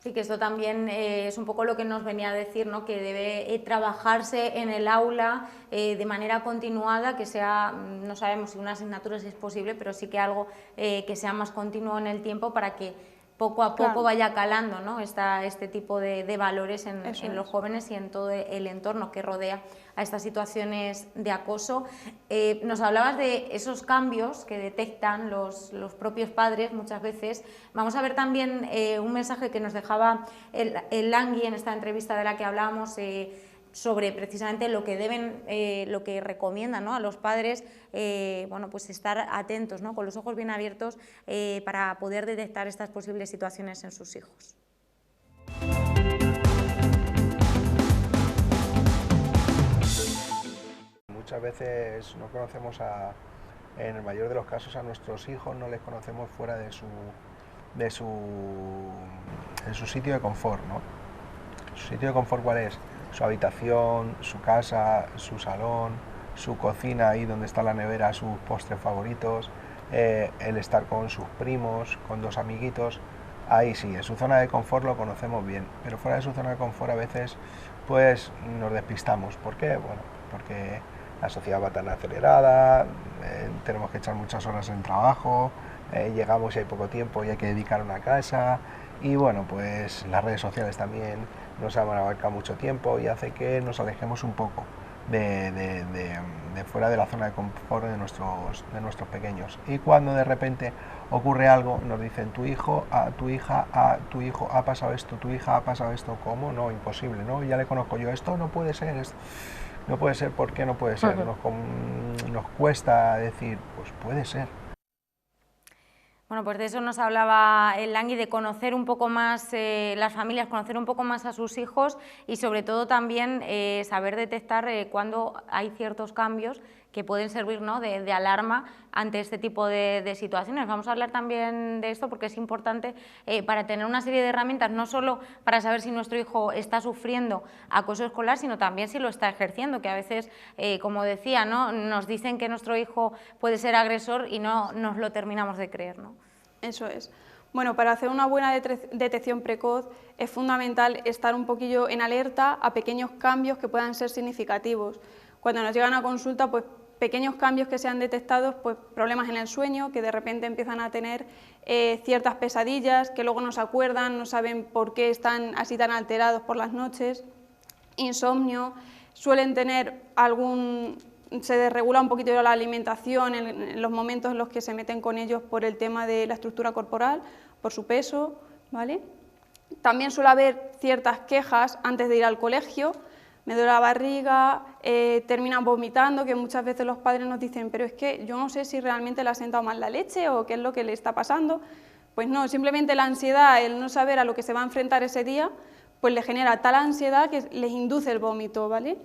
Sí, que esto también es un poco lo que nos venía a decir, ¿no? Que debe trabajarse en el aula de manera continuada, que sea, no sabemos si una asignatura es posible, pero sí que algo que sea más continuo en el tiempo para que poco a poco vaya calando, ¿no? Este tipo de valores en los jóvenes y en todo el entorno que rodea a estas situaciones de acoso. Nos hablabas de esos cambios que detectan los propios padres muchas veces. Vamos a ver también un mensaje que nos dejaba el Langui en esta entrevista de la que hablábamos, sobre precisamente lo que recomiendan, ¿no? A los padres, bueno, pues estar atentos, ¿no? Con los ojos bien abiertos para poder detectar estas posibles situaciones en sus hijos. Muchas veces no conocemos en el mayor de los casos a nuestros hijos, no les conocemos fuera de su sitio de confort, ¿no? ¿Su sitio de confort cuál es? Su habitación, su casa, su salón, su cocina, ahí donde está la nevera, sus postres favoritos, el estar con sus primos, con 2 amiguitos. Ahí sí, en su zona de confort lo conocemos bien, pero fuera de su zona de confort a veces pues nos despistamos. ¿Por qué? Bueno, porque la sociedad va tan acelerada, tenemos que echar muchas horas en trabajo, llegamos y hay poco tiempo y hay que dedicar una casa, y bueno, pues las redes sociales también nos abarcan mucho tiempo y hace que nos alejemos un poco de fuera de la zona de confort de nuestros pequeños. Y cuando de repente ocurre algo, nos dicen tu hijo ha pasado esto, tu hija ha pasado esto. ¿Cómo? No, imposible, ¿no? Ya le conozco yo, esto no puede ser, no puede ser. ¿Por qué no puede ser? Nos cuesta decir, pues puede ser. Bueno, pues de eso nos hablaba el Langui, de conocer un poco más las familias, conocer un poco más a sus hijos y sobre todo también saber detectar cuando hay ciertos cambios que pueden servir, ¿no? de alarma ante este tipo de situaciones. Vamos a hablar también de esto porque es importante para tener una serie de herramientas, no solo para saber si nuestro hijo está sufriendo acoso escolar, sino también si lo está ejerciendo, que a veces, como decía, ¿no? Nos dicen que nuestro hijo puede ser agresor y no nos lo terminamos de creer, ¿no? Eso es. Bueno, para hacer una buena detección precoz es fundamental estar un poquillo en alerta a pequeños cambios que puedan ser significativos. Cuando nos llegan a consulta, pues pequeños cambios que se han detectado, pues problemas en el sueño, que de repente empiezan a tener ciertas pesadillas, que luego no se acuerdan, no saben por qué están así tan alterados por las noches, insomnio, suelen tener se desregula un poquito la alimentación en los momentos en los que se meten con ellos por el tema de la estructura corporal, por su peso, ¿vale? También suele haber ciertas quejas antes de ir al colegio, me duele la barriga, terminan vomitando, que muchas veces los padres nos dicen, pero es que yo no sé si realmente le ha sentado mal la leche o qué es lo que le está pasando. Pues no, simplemente la ansiedad, el no saber a lo que se va a enfrentar ese día, pues le genera tal ansiedad que les induce el vómito, ¿vale?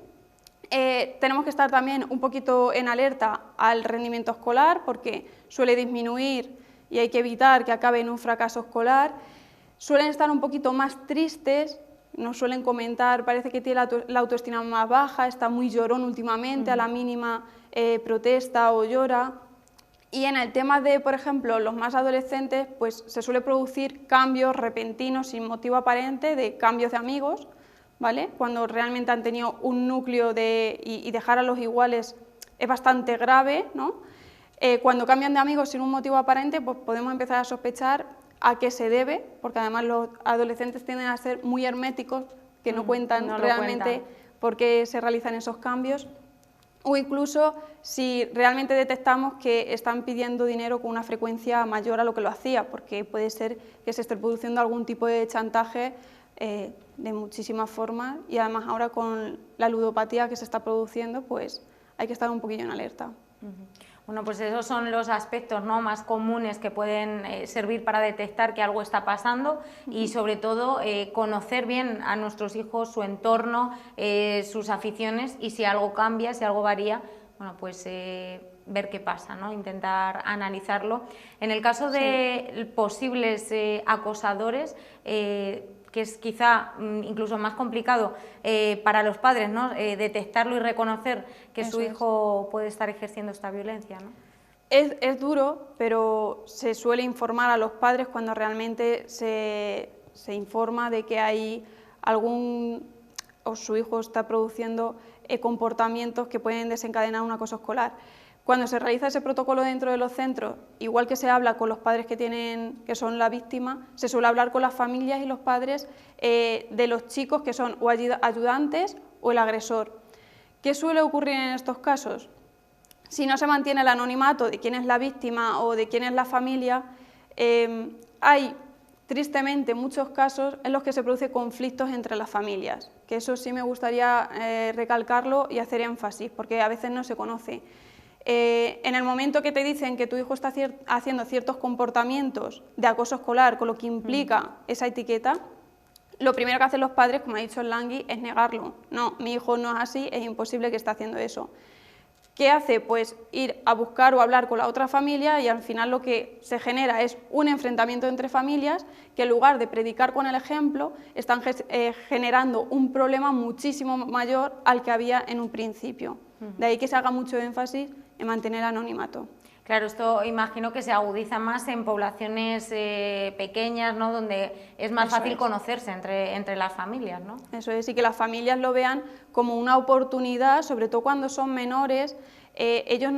Tenemos que estar también un poquito en alerta al rendimiento escolar porque suele disminuir y hay que evitar que acabe en un fracaso escolar. Suelen estar un poquito más tristes Nos suelen comentar, parece que tiene la autoestima más baja, está muy llorón últimamente, a la mínima protesta o llora. Y en el tema de, por ejemplo, los más adolescentes, pues se suele producir cambios repentinos sin motivo aparente, de cambios de amigos, ¿vale? Cuando realmente han tenido un núcleo y dejar a los iguales es bastante grave, ¿no? Cuando cambian de amigos sin un motivo aparente, pues podemos empezar a sospechar a qué se debe, porque además los adolescentes tienden a ser muy herméticos, que no cuentan realmente por qué se realizan esos cambios, o incluso si realmente detectamos que están pidiendo dinero con una frecuencia mayor a lo que lo hacía, porque puede ser que se esté produciendo algún tipo de chantaje de muchísimas formas, y además ahora con la ludopatía que se está produciendo, pues hay que estar un poquillo en alerta. Bueno, pues esos son los aspectos, ¿no?, más comunes que pueden servir para detectar que algo está pasando y sobre todo conocer bien a nuestros hijos, su entorno, sus aficiones, y si algo cambia, si algo varía, bueno, pues ver qué pasa, ¿no?, intentar analizarlo. En el caso de posibles acosadores, que es quizá incluso más complicado para los padres, ¿no?, detectarlo y reconocer que su hijo puede estar ejerciendo esta violencia, ¿no? Es duro, pero se suele informar a los padres cuando realmente se informa de que hay o su hijo está produciendo comportamientos que pueden desencadenar un acoso escolar. Cuando se realiza ese protocolo dentro de los centros, igual que se habla con los padres que son la víctima, se suele hablar con las familias y los padres de los chicos que son o ayudantes o el agresor. ¿Qué suele ocurrir en estos casos? Si no se mantiene el anonimato de quién es la víctima o de quién es la familia, hay tristemente muchos casos en los que se producen conflictos entre las familias, que eso sí me gustaría recalcarlo y hacer énfasis, porque a veces no se conoce. En el momento que te dicen que tu hijo está haciendo ciertos comportamientos de acoso escolar, con lo que implica esa etiqueta, lo primero que hacen los padres, como ha dicho el Langui, es negarlo. No, mi hijo no es así, es imposible que esté haciendo eso. ¿Qué hace? Pues ir a buscar o hablar con la otra familia, y al final lo que se genera es un enfrentamiento entre familias que, en lugar de predicar con el ejemplo, están generando un problema muchísimo mayor al que había en un principio. De ahí que se haga mucho énfasis en mantener el anonimato. Claro, esto imagino que se agudiza más en poblaciones pequeñas, ¿no?, donde es más fácil conocerse entre las familias, ¿no? Eso es, y que las familias lo vean como una oportunidad, sobre todo cuando son menores. Ellos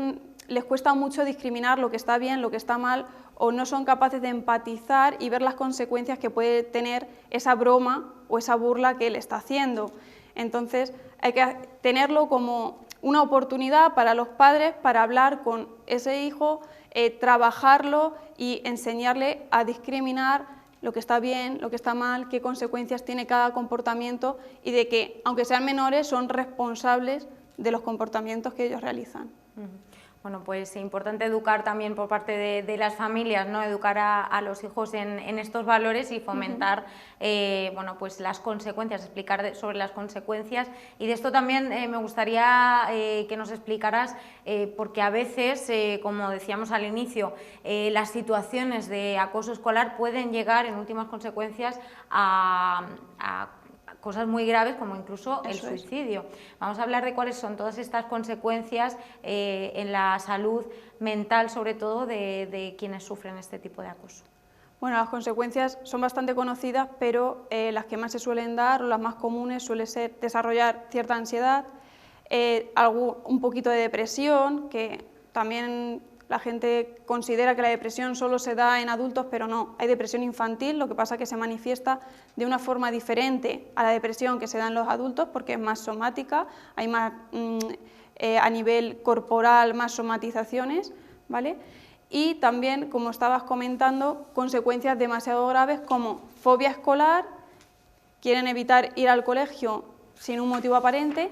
les cuesta mucho discriminar lo que está bien, lo que está mal, o no son capaces de empatizar y ver las consecuencias que puede tener esa broma o esa burla que él está haciendo. Entonces hay que tenerlo como una oportunidad para los padres para hablar con ese hijo, trabajarlo y enseñarle a discriminar lo que está bien, lo que está mal, qué consecuencias tiene cada comportamiento, y de que, aunque sean menores, son responsables de los comportamientos que ellos realizan. Bueno, pues es importante educar también por parte de las familias, ¿no?, educar a los hijos en estos valores y fomentar bueno, pues las consecuencias, explicar sobre las consecuencias. Y de esto también me gustaría que nos explicaras, porque a veces, como decíamos al inicio, las situaciones de acoso escolar pueden llegar en últimas consecuencias a cosas muy graves, como incluso el suicidio. Vamos a hablar de cuáles son todas estas consecuencias en la salud mental, sobre todo de quienes sufren este tipo de acoso. Bueno, las consecuencias son bastante conocidas, pero las que más se suelen dar, o las más comunes, suele ser desarrollar cierta ansiedad, un poquito de depresión, que también la gente considera que la depresión solo se da en adultos, pero no, hay depresión infantil, lo que pasa es que se manifiesta de una forma diferente a la depresión que se da en los adultos, porque es más somática, hay más a nivel corporal, más somatizaciones, ¿vale? Y también, como estabas comentando, consecuencias demasiado graves como fobia escolar, quieren evitar ir al colegio sin un motivo aparente,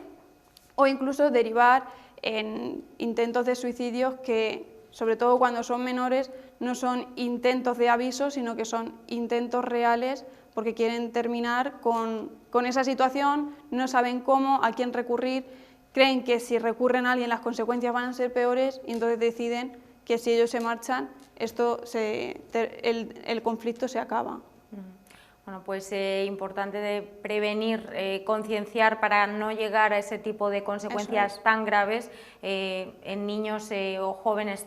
o incluso derivar en intentos de suicidios que, sobre todo cuando son menores, no son intentos de aviso, sino que son intentos reales, porque quieren terminar con esa situación, no saben cómo, a quién recurrir, creen que si recurren a alguien las consecuencias van a ser peores, y entonces deciden que si ellos se marchan, el conflicto se acaba. Bueno, pues importante de prevenir, concienciar para no llegar a ese tipo de consecuencias tan graves en niños o jóvenes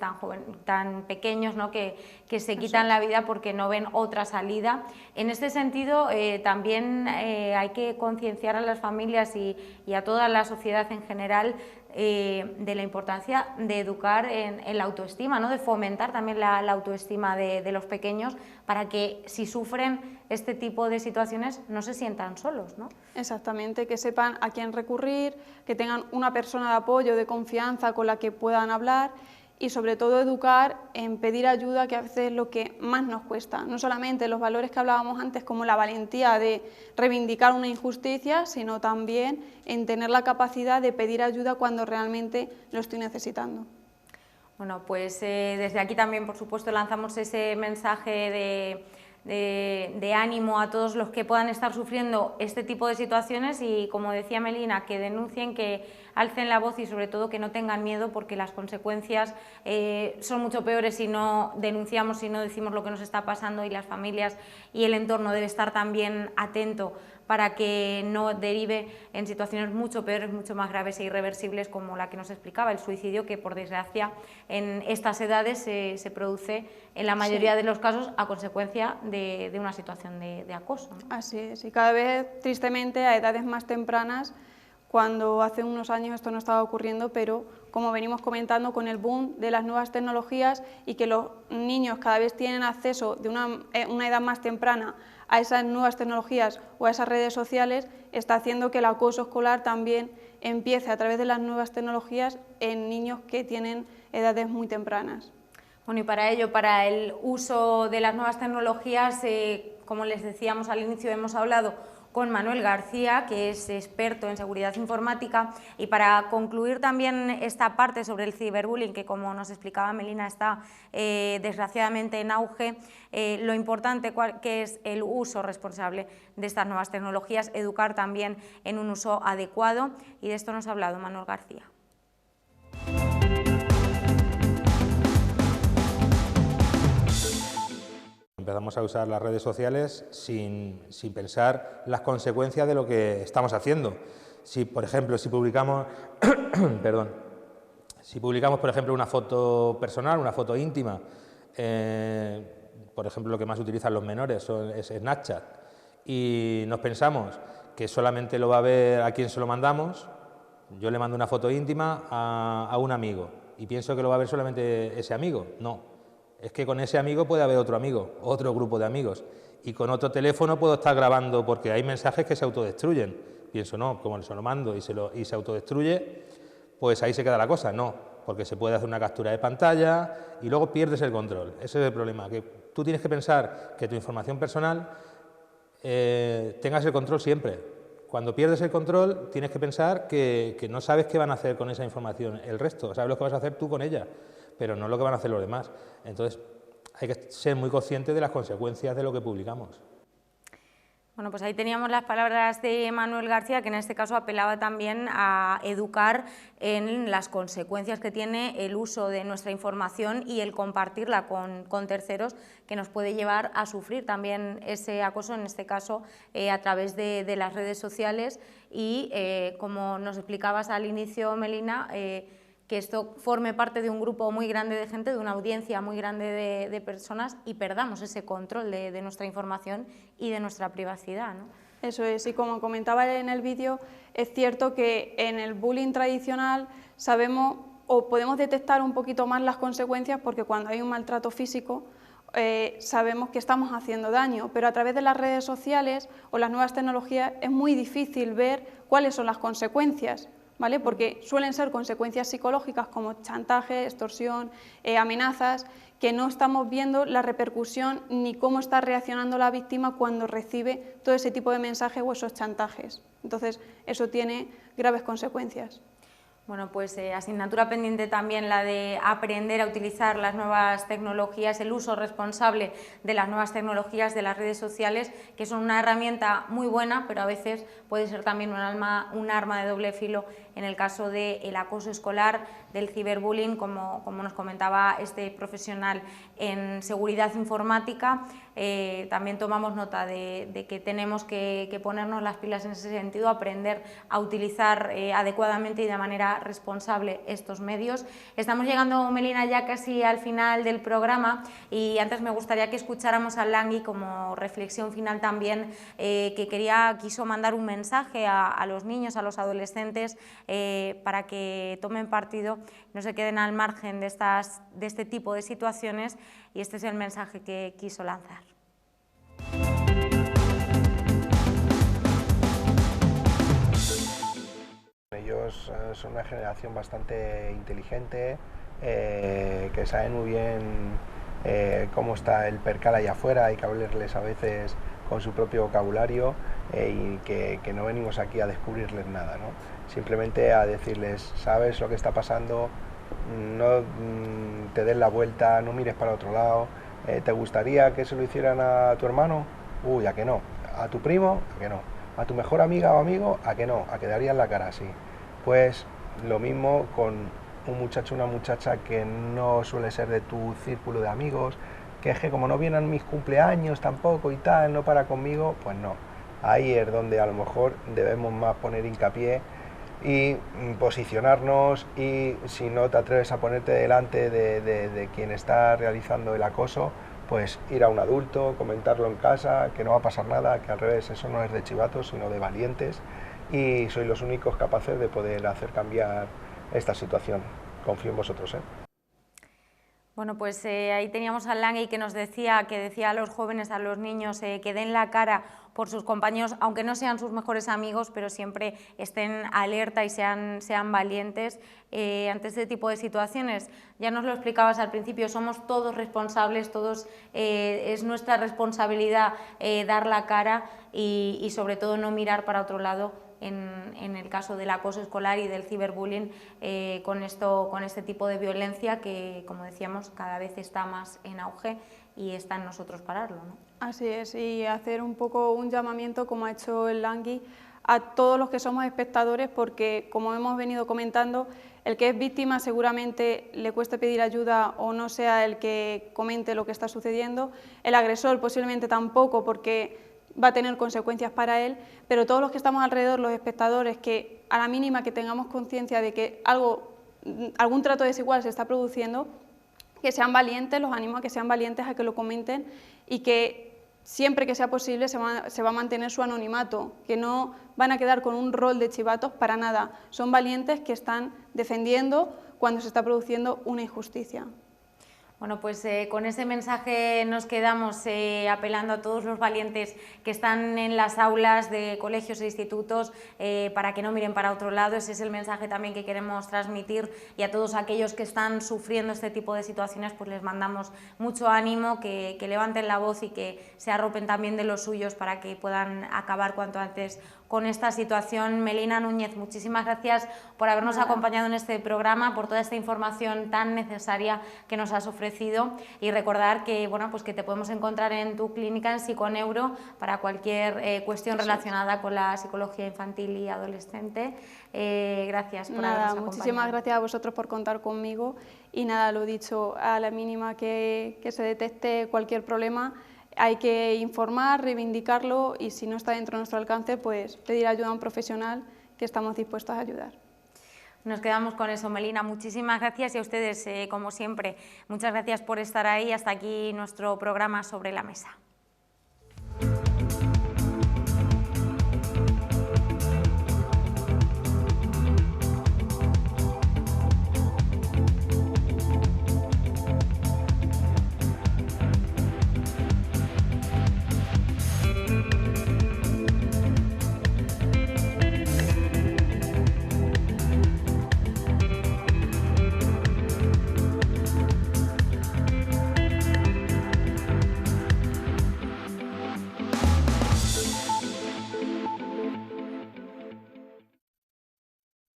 tan pequeños, ¿no? que se quitan la vida porque no ven otra salida. En este sentido, también hay que concienciar a las familias y a toda la sociedad en general de la importancia de educar en la autoestima, ¿no? De fomentar también la autoestima de los pequeños para que si sufren este tipo de situaciones no se sientan solos, ¿no? Exactamente, que sepan a quién recurrir, que tengan una persona de apoyo, de confianza con la que puedan hablar y sobre todo educar en pedir ayuda, que a veces es lo que más nos cuesta. No solamente los valores que hablábamos antes como la valentía de reivindicar una injusticia, sino también en tener la capacidad de pedir ayuda cuando realmente lo estoy necesitando. Bueno, pues desde aquí también, por supuesto, lanzamos ese mensaje de ánimo a todos los que puedan estar sufriendo este tipo de situaciones y, como decía Melina, que denuncien, que alcen la voz y sobre todo que no tengan miedo, porque las consecuencias son mucho peores si no denunciamos, si no decimos lo que nos está pasando, y las familias y el entorno debe estar también atento para que no derive en situaciones mucho peores, mucho más graves e irreversibles, como la que nos explicaba, el suicidio, que por desgracia en estas edades se produce en la mayoría de los casos a consecuencia de una situación de acoso, ¿no? Así es, y cada vez tristemente a edades más tempranas, cuando hace unos años esto no estaba ocurriendo, pero como venimos comentando, con el boom de las nuevas tecnologías y que los niños cada vez tienen acceso de una edad más temprana a esas nuevas tecnologías o a esas redes sociales, está haciendo que el acoso escolar también empiece a través de las nuevas tecnologías en niños que tienen edades muy tempranas. Bueno, y para ello, para el uso de las nuevas tecnologías, como les decíamos al inicio, hemos hablado con Manuel García, que es experto en seguridad informática, y para concluir también esta parte sobre el ciberbullying, que como nos explicaba Melina está desgraciadamente en auge, lo importante que es el uso responsable de estas nuevas tecnologías, educar también en un uso adecuado, y de esto nos ha hablado Manuel García. Empezamos a usar las redes sociales sin pensar las consecuencias de lo que estamos haciendo. Si, por ejemplo, si publicamos, por ejemplo, una foto personal, una foto íntima, por ejemplo, lo que más utilizan los menores es Snapchat, y nos pensamos que solamente lo va a ver a quien se lo mandamos. Yo le mando una foto íntima a un amigo y pienso que lo va a ver solamente ese amigo. No. Es que con ese amigo puede haber otro amigo, otro grupo de amigos, y con otro teléfono puedo estar grabando, porque hay mensajes que se autodestruyen. Pienso, no, como se lo mando y se autodestruye, pues ahí se queda la cosa. No, porque se puede hacer una captura de pantalla y luego pierdes el control. Ese es el problema, que tú tienes que pensar que tu información personal tengas el control siempre. Cuando pierdes el control tienes que pensar que no sabes qué van a hacer con esa información el resto, sabes lo que vas a hacer tú con ella, pero no lo que van a hacer los demás. Entonces, hay que ser muy conscientes de las consecuencias de lo que publicamos. Bueno, pues ahí teníamos las palabras de Manuel García, que en este caso apelaba también a educar en las consecuencias que tiene el uso de nuestra información y el compartirla con terceros, que nos puede llevar a sufrir también ese acoso, en este caso a través de las redes sociales y, como nos explicabas al inicio, Melina, que esto forme parte de un grupo muy grande de gente, de una audiencia muy grande de personas, y perdamos ese control de nuestra información y de nuestra privacidad, ¿no? Eso es, y como comentaba en el vídeo, es cierto que en el bullying tradicional sabemos o podemos detectar un poquito más las consecuencias, porque cuando hay un maltrato físico sabemos que estamos haciendo daño, pero a través de las redes sociales o las nuevas tecnologías es muy difícil ver cuáles son las consecuencias, ¿vale? Porque suelen ser consecuencias psicológicas como chantaje, extorsión, amenazas, que no estamos viendo la repercusión ni cómo está reaccionando la víctima cuando recibe todo ese tipo de mensajes o esos chantajes. Entonces, eso tiene graves consecuencias. Bueno, pues asignatura pendiente también la de aprender a utilizar las nuevas tecnologías, el uso responsable de las nuevas tecnologías, de las redes sociales, que son una herramienta muy buena, pero a veces puede ser también un arma de doble filo en el caso del acoso escolar, del ciberbullying, como nos comentaba este profesional en seguridad informática. También tomamos nota de que tenemos que ponernos las pilas en ese sentido, aprender a utilizar adecuadamente y de manera responsable estos medios. Estamos llegando, Melina, ya casi al final del programa, y antes me gustaría que escucháramos a Langui como reflexión final también, que quiso mandar un mensaje a los niños, a los adolescentes, para que tomen partido, no se queden al margen de este tipo de situaciones, y este es el mensaje que quiso lanzar. Ellos son una generación bastante inteligente, que saben muy bien cómo está el percal allá afuera, hay que hablarles a veces con su propio vocabulario, y que no venimos aquí a descubrirles nada, ¿no? Simplemente a decirles, sabes lo que está pasando, no te des la vuelta, no mires para otro lado. ¿Te gustaría que se lo hicieran a tu hermano? Uy, ¿a que no? ¿A tu primo? ¿A que no? ¿A tu mejor amiga o amigo? ¿A que no? ¿A que darían la cara así? Pues lo mismo con un muchacho o una muchacha que no suele ser de tu círculo de amigos, que es que como no vienen mis cumpleaños tampoco y tal, no para conmigo, pues no. Ahí es donde a lo mejor debemos más poner hincapié y posicionarnos, y si no te atreves a ponerte delante de quien está realizando el acoso, pues ir a un adulto, comentarlo en casa, que no va a pasar nada, que al revés, eso no es de chivatos, sino de valientes, y sois los únicos capaces de poder hacer cambiar esta situación. Confío en vosotros, ¿eh? Bueno, pues ahí teníamos a Langui, que nos decía a los jóvenes, a los niños, que den la cara por sus compañeros, aunque no sean sus mejores amigos, pero siempre estén alerta y sean valientes ante este tipo de situaciones. Ya nos lo explicabas al principio, somos todos responsables, es nuestra responsabilidad dar la cara y sobre todo no mirar para otro lado en el caso del acoso escolar y del ciberbullying, con este tipo de violencia que, como decíamos, cada vez está más en auge, y está en nosotros pararlo, ¿no? Así es, y hacer un poco un llamamiento, como ha hecho el Langui, a todos los que somos espectadores, porque, como hemos venido comentando, el que es víctima seguramente le cueste pedir ayuda o no sea el que comente lo que está sucediendo, el agresor posiblemente tampoco, porque va a tener consecuencias para él, pero todos los que estamos alrededor, los espectadores, que a la mínima que tengamos conciencia de que algún trato desigual se está produciendo, que sean valientes, los animo a que sean valientes, a que lo comenten, y que siempre que sea posible se va a mantener su anonimato, que no van a quedar con un rol de chivatos para nada, son valientes que están defendiendo cuando se está produciendo una injusticia. Bueno, pues con ese mensaje nos quedamos, apelando a todos los valientes que están en las aulas de colegios e institutos, para que no miren para otro lado. Ese es el mensaje también que queremos transmitir, y a todos aquellos que están sufriendo este tipo de situaciones, pues les mandamos mucho ánimo, que levanten la voz y que se arropen también de los suyos para que puedan acabar cuanto antes con esta situación. Melina Núñez, muchísimas gracias por habernos acompañado en este programa, por toda esta información tan necesaria que nos has ofrecido, y recordar que, bueno, pues que te podemos encontrar en tu clínica en Psiconeuro para cualquier cuestión relacionada con la psicología infantil y adolescente. Gracias por habernos acompañado. Muchísimas gracias a vosotros por contar conmigo, y nada, lo dicho, a la mínima que se detecte cualquier problema, hay que informar, reivindicarlo, y si no está dentro de nuestro alcance, pues pedir ayuda a un profesional, que estamos dispuestos a ayudar. Nos quedamos con eso, Melina. Muchísimas gracias, y a ustedes, como siempre, muchas gracias por estar ahí. Hasta aquí nuestro programa Sobre la Mesa.